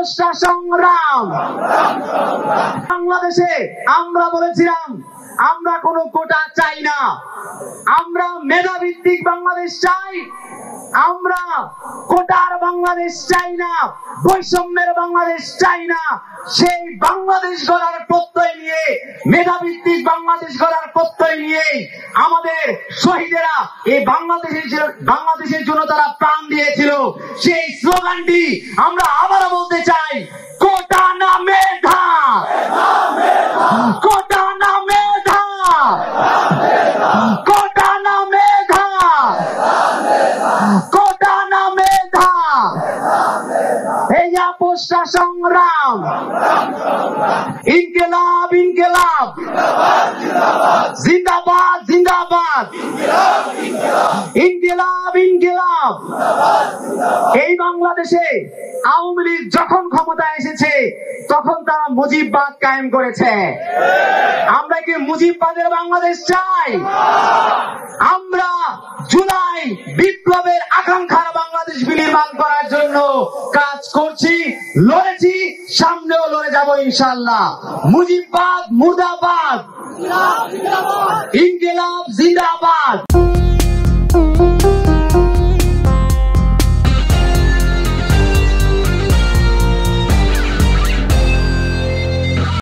আপোষটা সংগ্রাম। বাংলাদেশে আমরা বলেছিলাম আমরা কোনো কোটা চাই না, আমরা মেধাভিত্তিক বাংলাদেশ চাই, আমরা কোটার বাংলাদেশ চাই না, বৈষম্যের বাংলাদেশ চাই না। সেই বাংলাদেশ গড়ার প্রত্যয় নিয়ে, মেধাভিত্তিক বাংলাদেশ গড়ার প্রত্যয় নিয়ে আমাদের শহীদেরা এই বাংলাদেশের জন্য তারা প্রাণ দিয়েছিল। সেই স্লোগানটি আমরা আবারও বলতে চাই, কোটা না মেধা, কোটা না মেধা, কোটা না মেধা, কোটা না মেধা। এই আপোষটা সংগ্রাম। ইনকিলাব ইনকিলাব, জিন্দাবাদ জিন্দাবাদ, ইনকিলাব ইনকিলাব। এই বাংলাদেশে আওয়ামী লীগ যখন ক্ষমতায় এসেছে তখন তারা মুজিববাদ কায়েম করেছে। আমরা কি মুজিববাদের বাংলাদেশ চাই? আমরা জুলাই বিপ্লবের আকাঙ্ক্ষার বাংলাদেশ বিনির্মাণ করার জন্য কাজ করছি, লড়েছি, সামনেও লড়ে যাব ইনশাআল্লাহ। মুজিববাদ মুর্দাবাদ, ইনকিলাব জিন্দাবাদ।